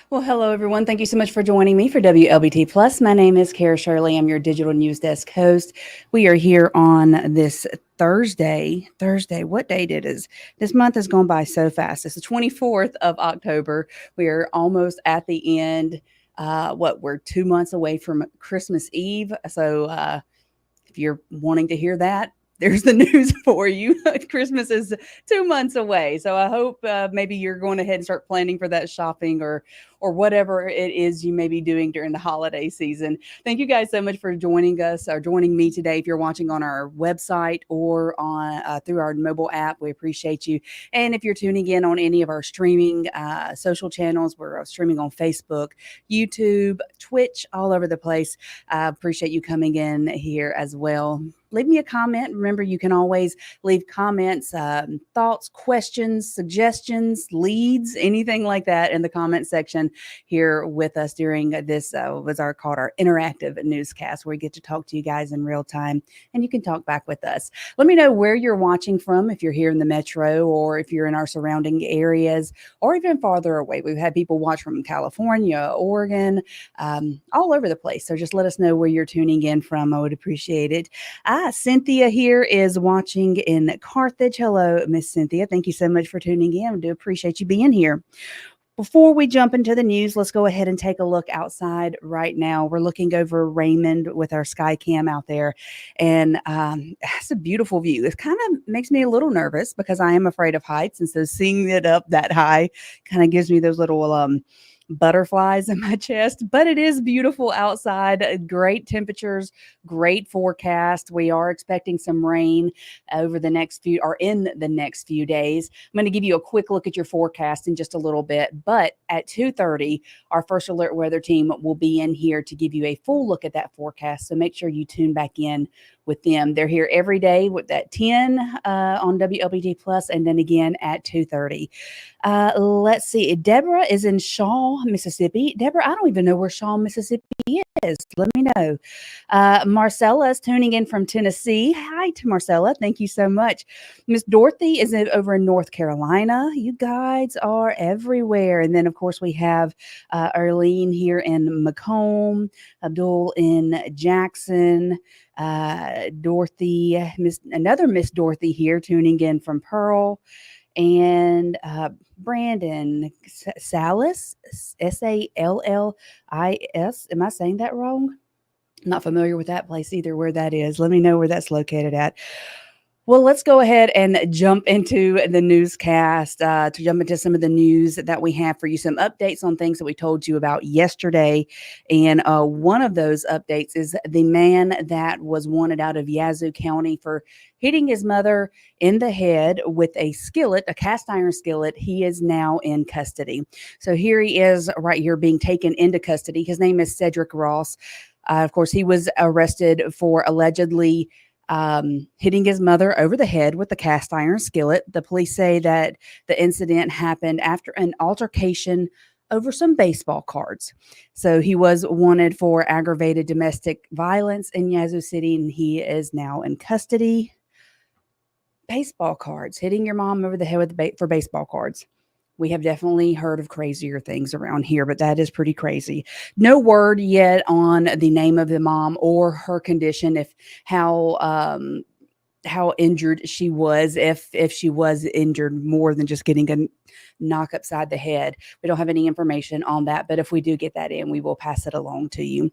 Well, hello, everyone. Thank you so much for joining me for Wlbt Plus. My name is Cara Shirley. I'm your digital news desk host. We are here on this Thursday. What date it is? This month has gone by so fast. It's the 24th of October. We are almost at the end. We're 2 months away from Christmas Eve. So if you're wanting to hear that, there's the news for you. Christmas is 2 months away, so I hope maybe you're going ahead and start planning for that shopping or whatever it is you may be doing during the holiday season. Thank you guys so much for joining us or joining me today. If you're watching on our website or on through our mobile app, we appreciate you. And if you're tuning in on any of our streaming social channels, we're streaming on Facebook, YouTube, Twitch, all over the place. I appreciate you coming in here as well. Leave me a comment. Remember, you can always leave comments, thoughts, questions, suggestions, leads, anything like that in the comment section here with us during this called our interactive newscast, where we get to talk to you guys in real time and you can talk back with us. Let me know where you're watching from, if you're here in the metro or if you're in our surrounding areas or even farther away. We've had people watch from California, Oregon, all over the place. So just let us know where you're tuning in from. I would appreciate it. Cynthia here is watching in Carthage. Hello, Miss Cynthia. Thank you so much for tuning in. I do appreciate you being here. Before we jump into the news, let's go ahead and take a look outside right now. We're looking over Raymond with our sky cam out there, and it's a beautiful view. It kind of makes me a little nervous because I am afraid of heights, and so seeing it up that high kind of gives me those little butterflies in my chest. But it is beautiful outside. Great temperatures, great forecast. We are expecting some rain over the next few or in the next few days. I'm going to give you a quick look at your forecast in just a little bit, but at 2:30 our first alert weather team will be in here to give you a full look at that forecast, so make sure you tune back in with them. They're here every day with that 10 on WLBT Plus, and then again at 2:30. Let's see. Deborah is in Shaw, Mississippi. Deborah, I don't even know where Shaw, Mississippi is. Let me know. Marcella is tuning in from Tennessee. Hi to Marcella. Thank you so much. Miss Dorothy is over in North Carolina. You guys are everywhere. And then, of course, we have Arlene here in Macomb, Abdul in Jackson, Dorothy, another Miss Dorothy here tuning in from Pearl, and Brandon Salis, Sallis. Am I saying that wrong? Not familiar with that place either, where that is. Let me know where that's located at. Well, let's go ahead and jump into the newscast, to jump into some of the news that we have for you, some updates on things that we told you about yesterday. And one of those updates is the man that was wanted out of Yazoo County for hitting his mother in the head with a skillet, a cast iron skillet. He is now in custody. So here he is right here being taken into custody. His name is Cedric Ross. Of course, he was arrested for allegedly hitting his mother over the head with the cast iron skillet. The police say that the incident happened after an altercation over some baseball cards. So he was wanted for aggravated domestic violence in Yazoo City, and he is now in custody. Baseball cards, hitting your mom over the head with for baseball cards. We have definitely heard of crazier things around here, but that is pretty crazy. No word yet on the name of the mom or her condition, if how injured she was, if she was injured more than just getting a knock upside the head. We don't have any information on that, but if we do get that in, we will pass it along to you.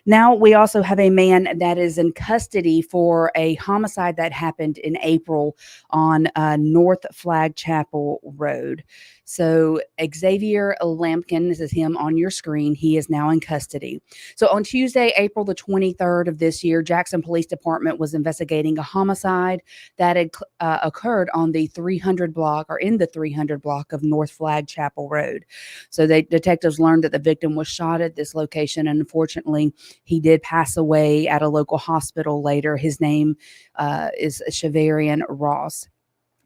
Now, we also have a man that is in custody for a homicide that happened in April on North Flag Chapel Road. So Xavier Lampkin, this is him on your screen. He is now in custody. So on Tuesday, April the 23rd of this year, Jackson Police Department was investigating a homicide that had occurred on the 300 block or in the 300 block of North Flag Chapel Road. So detectives learned that the victim was shot at this location, and unfortunately, he did pass away at a local hospital later. His name is Shavarian Ross.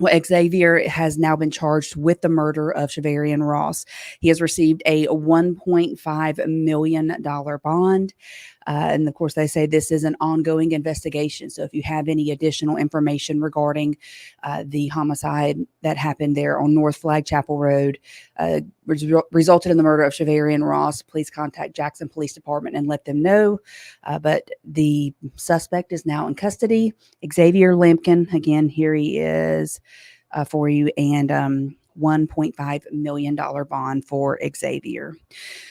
Well, Xavier has now been charged with the murder of Shavarian Ross. He has received a $1.5 million bond. And of course, they say this is an ongoing investigation. So if you have any additional information regarding the homicide that happened there on North Flagchapel Road, resulted in the murder of Shavarian Ross, please contact Jackson Police Department and let them know. But the suspect is now in custody. Xavier Lampkin, again, here he is for you, and $1.5 million bond for Xavier.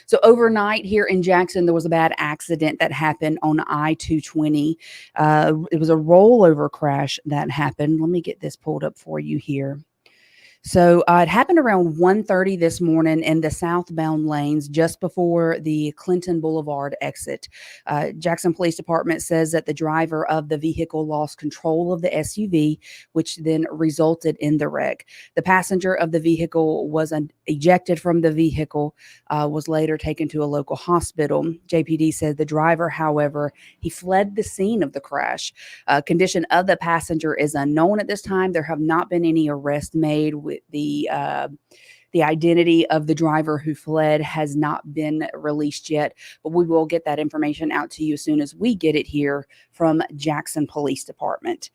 So overnight here in Jackson, there was a bad accident that happened on I-220. It was a rollover crash that happened. Let me get this pulled up for you here. So it happened around 1:30 this morning in the southbound lanes just before the Clinton Boulevard exit. Jackson Police Department says that the driver of the vehicle lost control of the SUV, which then resulted in the wreck. The passenger of the vehicle was ejected from the vehicle, was later taken to a local hospital. JPD said the driver, however, he fled the scene of the crash. Condition of the passenger is unknown at this time. There have not been any arrests made. With the identity of the driver who fled has not been released yet, but we will get that information out to you as soon as we get it here from Jackson Police Department.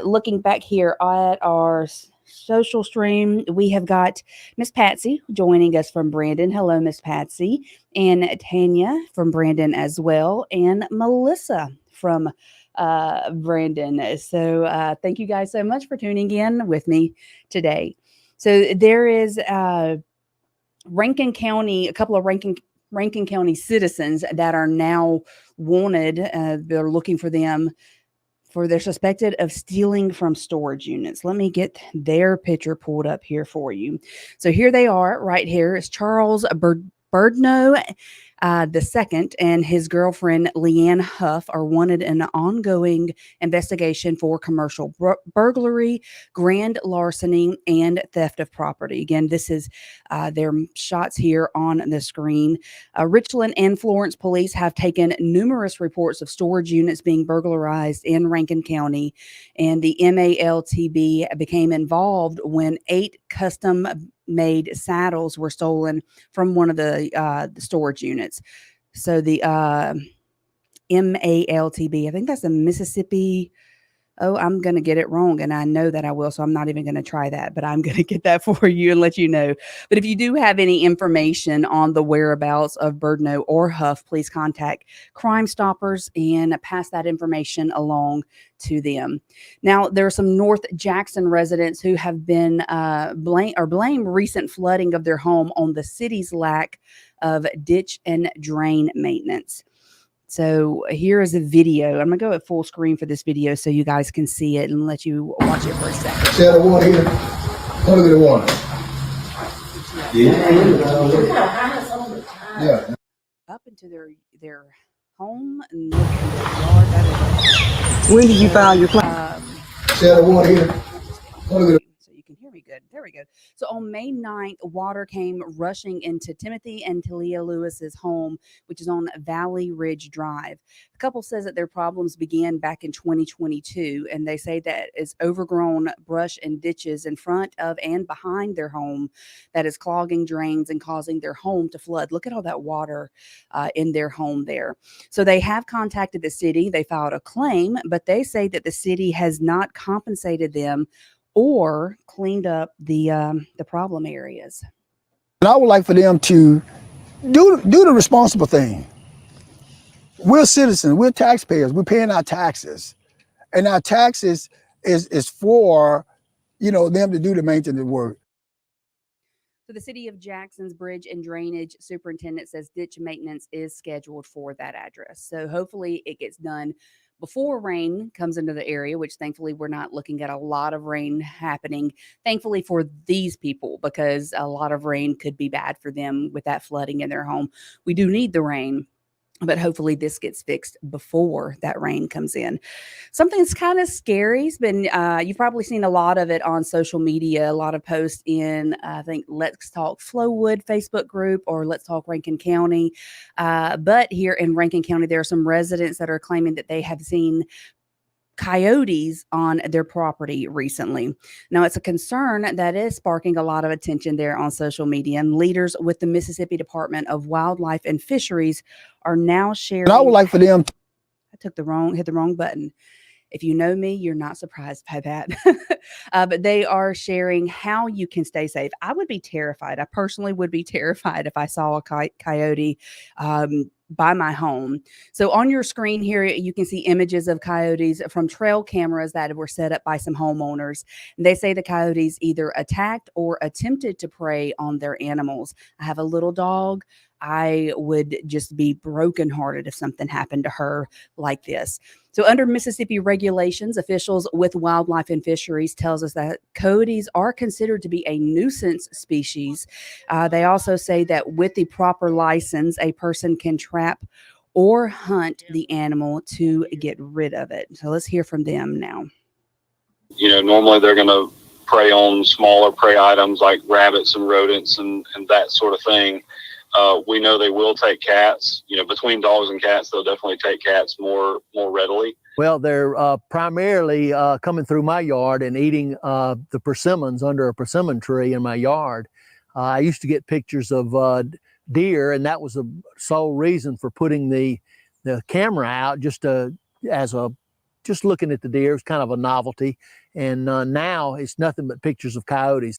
Looking back here at our social stream, we have got Miss Patsy joining us from Brandon. Hello, Miss Patsy, and Tanya from Brandon as well, and Melissa from Brandon. So thank you guys so much for tuning in with me today. So there is Rankin County, a couple of Rankin County citizens that are now wanted. They're looking for them for they're suspected of stealing from storage units. Let me get their picture pulled up here for you. So here they are right here. It's Charles Birdno the second and his girlfriend Leanne Huff are wanted in an ongoing investigation for commercial burglary, grand larceny, and theft of property. Again, this is their shots here on the screen. Richland and Florence police have taken numerous reports of storage units being burglarized in Rankin County, and the MALTB became involved when 8 custom-made saddles were stolen from one of the storage units. So the MALTB, I think that's the Mississippi. Oh, I'm going to get it wrong, and I know that I will, so I'm not even going to try that, but I'm going to get that for you and let you know. But if you do have any information on the whereabouts of Birdno or Huff, please contact Crime Stoppers and pass that information along to them. Now, there are some North Jackson residents who have been blame recent flooding of their home on the city's lack of ditch and drain maintenance. So here is a video. I'm going to go at full screen for this video so you guys can see it and let you watch it for a second. See the water here? Look at the water. Yeah. Up into their home and look in their yard. That is when did you file your claim? See the water here? Look at so you can hear me good. There we go. So on May 9th, water came rushing into Timothy and Talia Lewis's home, which is on Valley Ridge Drive. The couple says that their problems began back in 2022, and they say that it's overgrown brush and ditches in front of and behind their home that is clogging drains and causing their home to flood. Look at all that water in their home there. So they have contacted the city. They filed a claim, but they say that the city has not compensated them or cleaned up the problem areas. And I would like for them to do the responsible thing. We're citizens, we're taxpayers, we're paying our taxes. And our taxes is for, them to do the maintenance work. So the City of Jackson's Bridge and Drainage Superintendent says ditch maintenance is scheduled for that address. So hopefully it gets done before rain comes into the area, which thankfully we're not looking at a lot of rain happening, thankfully for these people, because a lot of rain could be bad for them with that flooding in their home. We do need the rain, but hopefully this gets fixed before that rain comes in. Something that's kind of scary has been, you've probably seen a lot of it on social media, a lot of posts in, I think, Let's Talk Flowood Facebook group or Let's Talk Rankin County. But here in Rankin County, there are some residents that are claiming that they have seen coyotes on their property recently. Now, it's a concern that is sparking a lot of attention there on social media, and leaders with the Mississippi Department of Wildlife and Fisheries are now And I would sharing. like for them to Hit the wrong button. If you know me, you're not surprised by that. But they are sharing how you can stay safe. I would be terrified. I personally would be terrified if I saw a coyote by my home. So on your screen here, you can see images of coyotes from trail cameras that were set up by some homeowners. And they say the coyotes either attacked or attempted to prey on their animals. I have a little dog. I would just be brokenhearted if something happened to her like this. So under Mississippi regulations, officials with Wildlife and Fisheries tells us that coyotes are considered to be a nuisance species. They also say that with the proper license, a person can trap or hunt the animal to get rid of it. So let's hear from them now. Normally they're going to prey on smaller prey items like rabbits and rodents and that sort of thing. We know they will take cats. Between dogs and cats, they'll definitely take cats more readily. Well, they're primarily coming through my yard and eating the persimmons under a persimmon tree in my yard. I used to get pictures of deer, and that was the sole reason for putting the camera out, just looking at the deer. It's kind of a novelty. And now it's nothing but pictures of coyotes.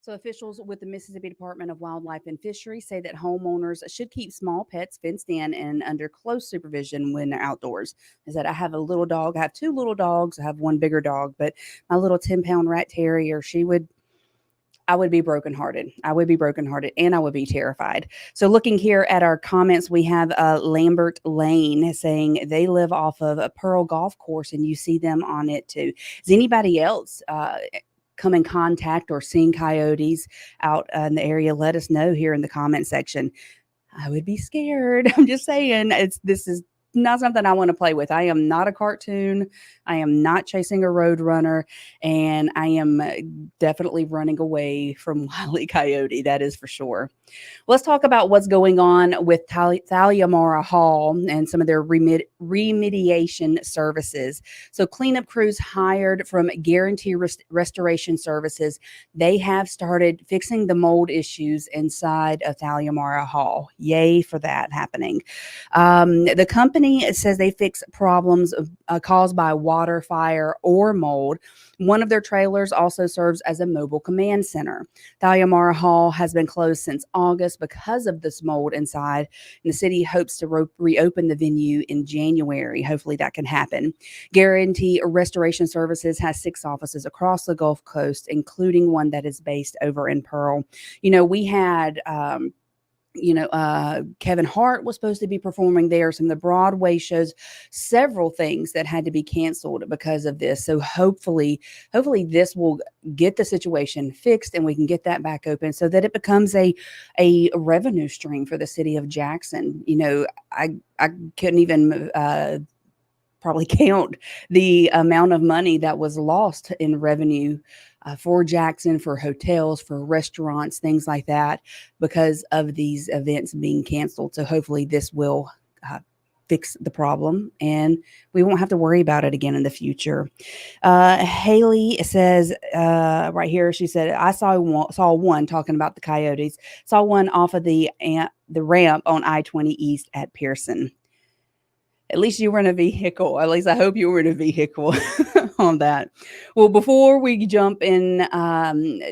So officials with the Mississippi Department of Wildlife and Fisheries say that homeowners should keep small pets fenced in and under close supervision when they're outdoors. Is that I have a little dog. I have two little dogs. I have one bigger dog, but my little 10-pound rat terrier, I would be brokenhearted. I would be brokenhearted and I would be terrified. So looking here at our comments, we have Lambert Lane saying they live off of a Pearl Golf Course and you see them on it too. Is anybody else come in contact or seen coyotes out in the area? Let us know here in the comment section. I would be scared. I'm just saying, this is not something I want to play with. I am not a cartoon. I am not chasing a road runner, and I am definitely running away from Wile E. Coyote. That is for sure. Let's talk about what's going on with Thalia Hall and some of their remediation services. So cleanup crews hired from Guarantee Restoration Services, they have started fixing the mold issues inside of Thalia Hall. Yay for that happening. The company says they fix problems caused by water, fire, or mold. One of their trailers also serves as a mobile command center. Thalia Hall has been closed since August because of this mold inside, and the city hopes to reopen the venue in January. Hopefully that can happen. Guarantee Restoration Services has 6 offices across the Gulf Coast, including one that is based over in Pearl. We had Kevin Hart was supposed to be performing there. Some of the Broadway shows, several things that had to be canceled because of this. So hopefully this will get the situation fixed and we can get that back open so that it becomes a revenue stream for the city of Jackson. I couldn't even probably count the amount of money that was lost in revenue for Jackson, for hotels, for restaurants, things like that, because of these events being canceled. So hopefully this will fix the problem and we won't have to worry about it again in the future. Haley says right here, she said, I saw one talking about the coyotes, saw one off of the ramp on I-20 East at Pearson. At least you were in a vehicle. At least I hope you were in a vehicle on that. Well, before we jump in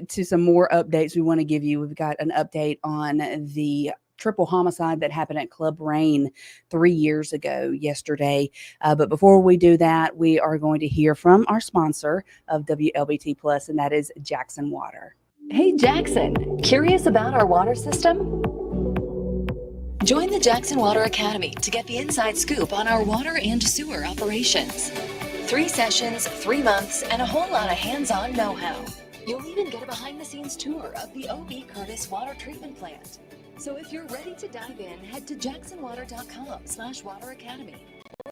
to some more updates we want to give you, we've got an update on the triple homicide that happened at Club Rain 3 years ago yesterday. But before we do that, we are going to hear from our sponsor of WLBT Plus, and that is Jackson Water. Hey, Jackson, curious about our water system? Join the Jackson Water Academy to get the inside scoop on our water and sewer operations. 3 sessions, 3 months, and a whole lot of hands-on know-how. You'll even get a behind-the-scenes tour of the O.B. Curtis Water Treatment Plant. So if you're ready to dive in, head to jacksonwater.com/water academy. Or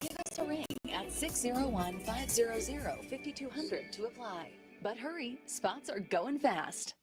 give us a ring at 601-500-5200 to apply. But hurry, spots are going fast.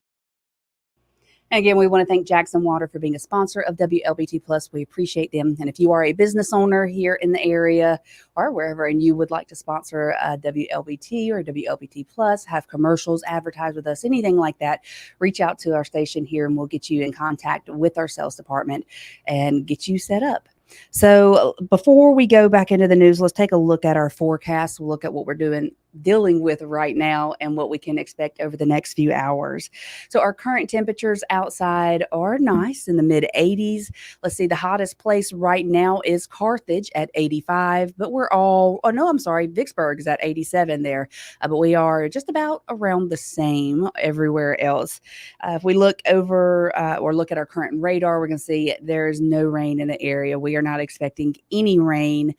Again, we want to thank Jackson Water for being a sponsor of WLBT Plus. We appreciate them. And if you are a business owner here in the area or wherever, and you would like to sponsor WLBT or WLBT Plus, have commercials, advertise with us, anything like that, reach out to our station here and we'll get you in contact with our sales department and get you set up. So before we go back into the news, let's take a look at our forecast. We'll look at what we're dealing with right now and what we can expect over the next few hours. So our current temperatures outside are nice in the mid 80s. Let's see, the hottest place right now is Carthage at 85, but Vicksburg is at 87 there, but we are just about around the same everywhere else. If we look over or look at our current radar, we're going to see there's no rain in the area. We are not expecting any rain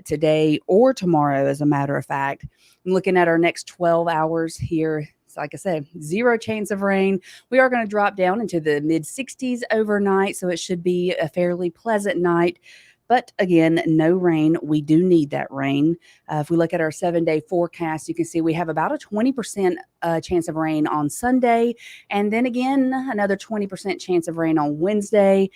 today or tomorrow, as a matter of fact. I'm looking at our next 12 hours here. So like I said, 0 chance of rain. We are going to drop down into the mid 60s overnight, so it should be a fairly pleasant night. But again, no rain. We do need that rain. If we look at our 7-day forecast, you can see we have about a 20% chance of rain on Sunday. And then again, another 20% chance of rain on Wednesday.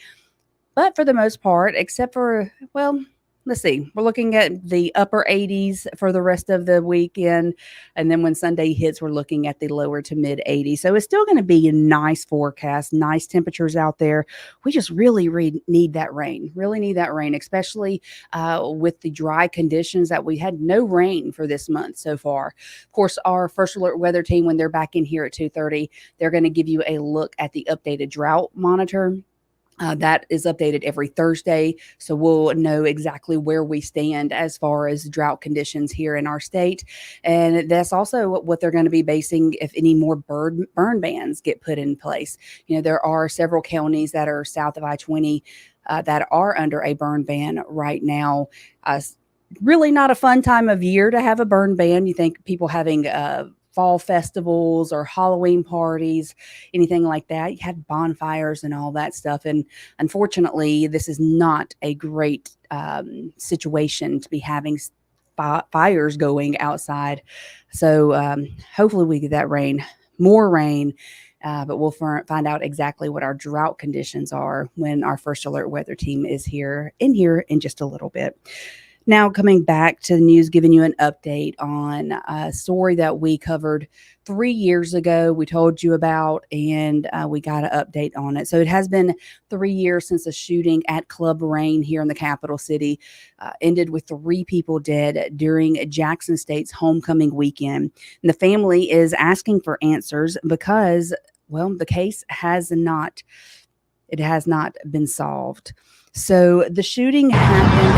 But for the most part, except for, let's see, we're looking at the upper 80s for the rest of the weekend. And then when Sunday hits, we're looking at the lower to mid 80s. So it's still going to be a nice forecast, nice temperatures out there. We just really need that rain, especially with the dry conditions that we had no rain for this month so far. Of course, our first alert weather team, when they're back in here at 2:30, they're going to give you a look at the updated drought monitor. That is updated every Thursday, so we'll know exactly where we stand as far as drought conditions here in our state. And that's also what they're going to be basing if any more burn bans get put in place. There are several counties that are south of I-20 that are under a burn ban right now. Really not a fun time of year to have a burn ban. You think people having fall festivals or Halloween parties, anything like that. You had bonfires and all that stuff. And unfortunately, this is not a great situation to be having fires going outside. So hopefully we get that rain, more rain. But we'll find out exactly what our drought conditions are when our first alert weather team is here in just a little bit. Now, coming back to the news, giving you an update on a story that we covered 3 years ago, we told you about, and we got an update on it. So it has been 3 years since a shooting at Club Rain here in the capital city ended with 3 people dead during Jackson State's homecoming weekend. And the family is asking for answers because, the case has not been solved. So the shooting happened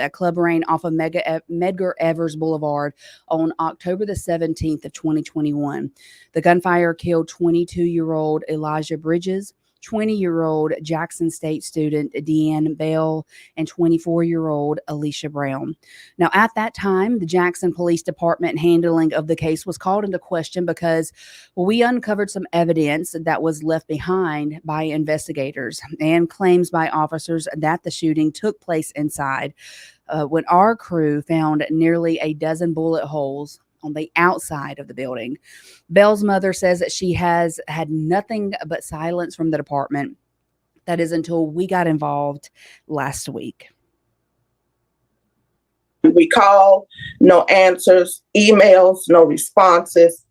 at Club Rain off of Medgar Evers Boulevard on October the 17th of 2021. The gunfire killed 22-year-old Elijah Bridges, 20-year-old Jackson State student Deanne Bell, and 24-year-old Alicia Brown. Now, at that time, the Jackson Police Department handling of the case was called into question because we uncovered some evidence that was left behind by investigators and claims by officers that the shooting took place inside. When our crew found nearly a dozen bullet holes on the outside of the building. Bell's mother says that she has had nothing but silence from the department. That is until we got involved last week. We call, no answers, emails, no responses.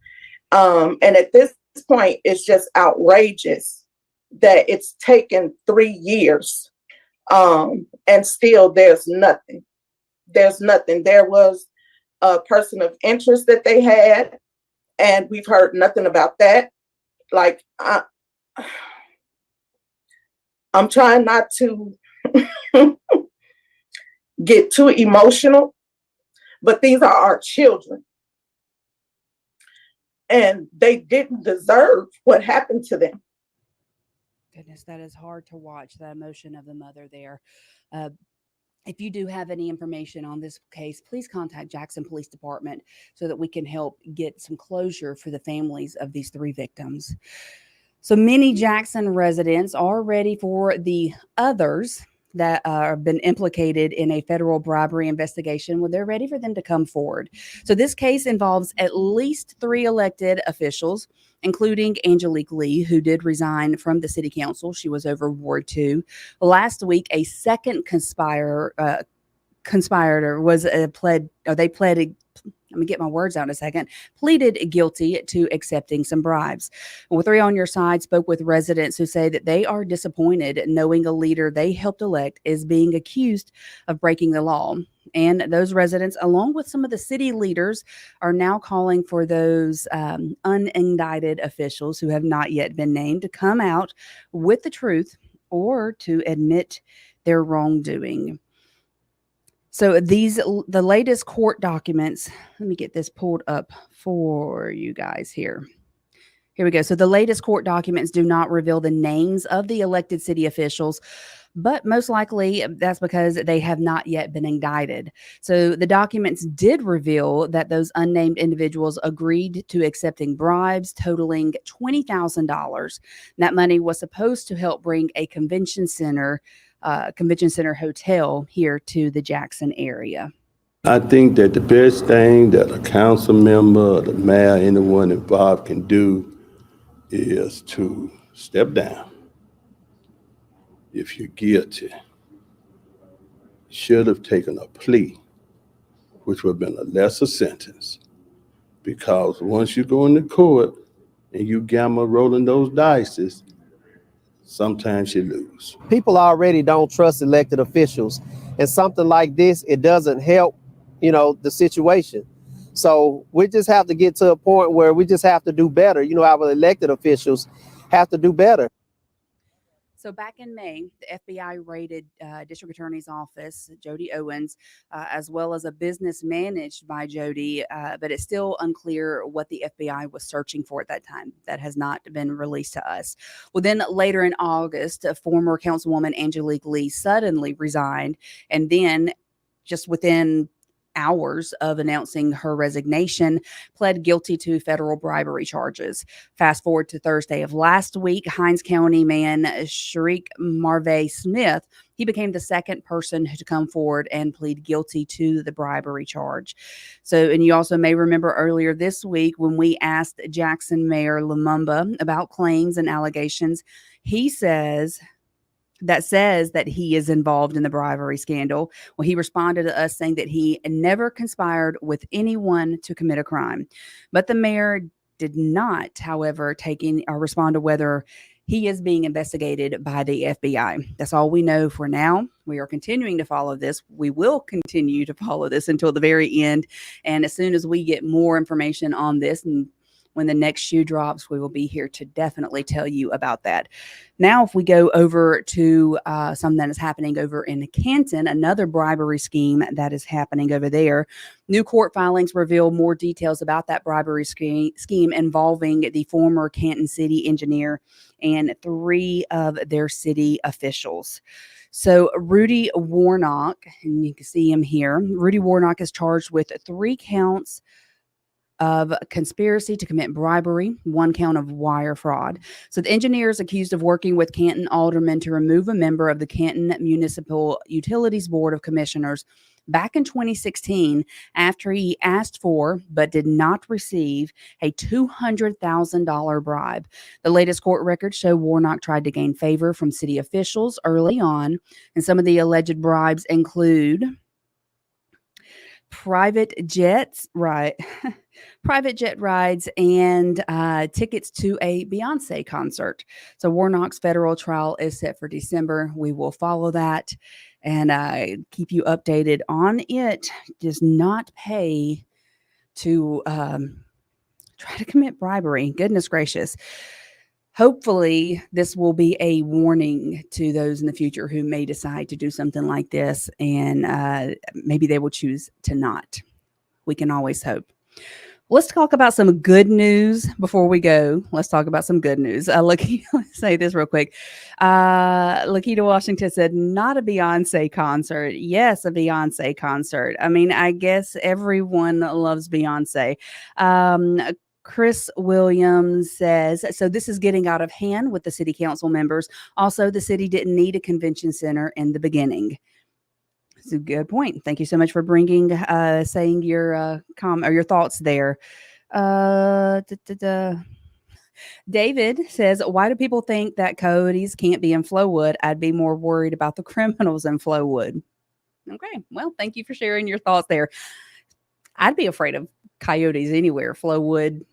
And at this point, it's just outrageous that it's taken 3 years. And still there's nothing. There's nothing. There was a person of interest that they had, and we've heard nothing about that. Like, I'm trying not to get too emotional, but these are our children. And they didn't deserve what happened to them. Goodness, that is hard to watch, the emotion of the mother there. If you do have any information on this case, please contact Jackson Police Department so that we can help get some closure for the families of these 3 victims. So many Jackson residents are ready for the others that have been implicated in a federal bribery investigation. Well, they're ready for them to come forward. So this case involves at least 3 elected officials, including Angelique Lee, who did resign from the city council. She was over Ward 2. Last week, a second conspirator was pleaded. Let me get my words out in a second, pleaded guilty to accepting some bribes. Well, 3 on Your Side spoke with residents who say that they are disappointed knowing a leader they helped elect is being accused of breaking the law. And those residents, along with some of the city leaders, are now calling for those unindicted officials who have not yet been named to come out with the truth or to admit their wrongdoing. So the latest court documents, let me get this pulled up for you guys here. Here we go. So the latest court documents do not reveal the names of the elected city officials, but most likely that's because they have not yet been indicted. So the documents did reveal that those unnamed individuals agreed to accepting bribes totaling $20,000. That money was supposed to help bring a convention center hotel here to the Jackson area. I think that the best thing that a council member, or the mayor, anyone involved can do is to step down. If you're guilty, should have taken a plea, which would have been a lesser sentence. Because once you go into court and you gamble rolling those dice, sometimes you lose. People already don't trust elected officials, and something like this, it doesn't help, the situation. So we just have to get to a point where we just have to do better. Our elected officials have to do better. So back in May, the FBI raided District Attorney's Office, Jody Owens, as well as a business managed by Jody, but it's still unclear what the FBI was searching for at that time. That has not been released to us. Well, then later in August, a former Councilwoman Angelique Lee suddenly resigned, and then just within hours of announcing her resignation, pled guilty to federal bribery charges. Fast forward to Thursday of last week, Hinds County man Sharik Marvay Smith, he became the second person to come forward and plead guilty to the bribery charge. So, and you also may remember earlier this week when we asked Jackson Mayor Lumumba about claims and allegations, he says that he is involved in the bribery scandal. Well, he responded to us saying that he never conspired with anyone to commit a crime. But the mayor did not, however, respond to whether he is being investigated by the FBI. That's all we know for now. We are continuing to follow this. We will continue to follow this until the very end. And as soon as we get more information on this, and when the next shoe drops, we will be here to definitely tell you about that. Now, if we go over to something that is happening over in Canton, another bribery scheme that is happening over there. New court filings reveal more details about that bribery scheme involving the former Canton city engineer and 3 of their city officials. So Rudy Warnock, and you can see him here, Rudy Warnock is charged with 3 counts of conspiracy to commit bribery, 1 count of wire fraud. So the engineer is accused of working with Canton aldermen to remove a member of the Canton Municipal Utilities Board of Commissioners back in 2016 after he asked for but did not receive a $200,000 bribe. The latest court records show Warnock tried to gain favor from city officials early on, and some of the alleged bribes include private jet rides and tickets to a Beyonce concert. So Warnock's federal trial is set for December. We will follow that and keep you updated on it. Does not pay to try to commit bribery. Goodness gracious. Hopefully, this will be a warning to those in the future who may decide to do something like this, and maybe they will choose to not. We can always hope. Let's talk about some good news before we go. Let's talk about some good news. Let's say this real quick. Lakita Washington said, not a Beyonce concert. Yes, a Beyonce concert. I mean, I guess everyone loves Beyonce. Chris Williams says, so this is getting out of hand with the city council members. Also, the city didn't need a convention center in the beginning. It's a good point. Thank you so much for saying your or your thoughts there. David says, why do people think that Coyotes can't be in Flowood? I'd be more worried about the criminals in Flowood. Okay, well, thank you for sharing your thoughts there. I'd be afraid of coyotes anywhere. Flowood,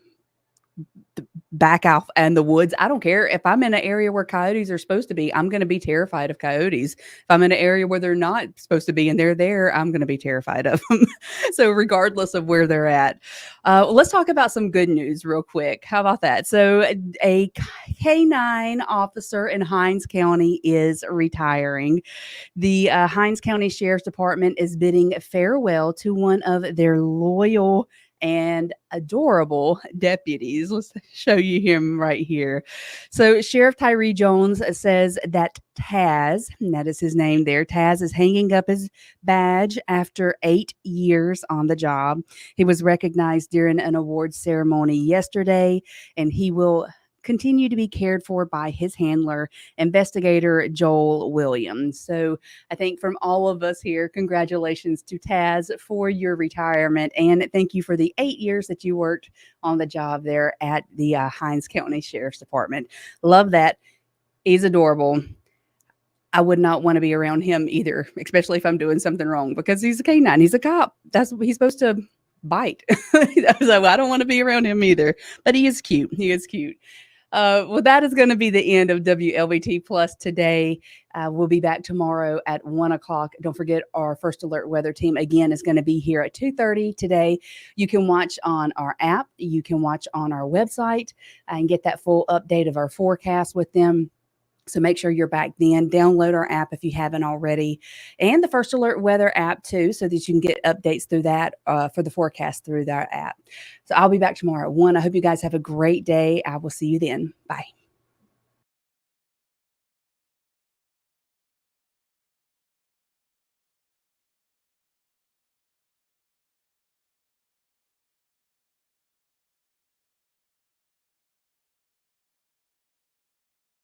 back off and the woods. I don't care if I'm in an area where coyotes are supposed to be. I'm going to be terrified of coyotes. If I'm in an area where they're not supposed to be and they're there, I'm going to be terrified of them. So regardless of where they're at, let's talk about some good news real quick. How about that? So a K-9 officer in Hinds County is retiring. The Hinds County Sheriff's Department is bidding farewell to one of their loyal and adorable deputies. Let's show you him right here. So Sheriff Tyree Jones says that Taz, and that is his name there, Taz is hanging up his badge after 8 years on the job. He was recognized during an awards ceremony yesterday, and he will continue to be cared for by his handler, investigator Joel Williams. So I think from all of us here, congratulations to Taz for your retirement, and thank you for the 8 years that you worked on the job there at the Hinds County Sheriff's Department. Love that. He's adorable. I would not want to be around him either, especially if I'm doing something wrong, because he's a K-9. He's a cop. That's what he's supposed to bite. So I don't want to be around him either, but he is cute. He is cute. Well, that is going to be the end of WLBT Plus today. We'll be back tomorrow at 1 o'clock. Don't forget, our First Alert Weather Team, again, is going to be here at 2:30 today. You can watch on our app. You can watch on our website and get that full update of our forecast with them. So make sure you're back then. Download our app if you haven't already, and the First Alert Weather app too, so that you can get updates through that for the forecast through that app. So I'll be back tomorrow at 1. I hope you guys have a great day. I will see you then. Bye.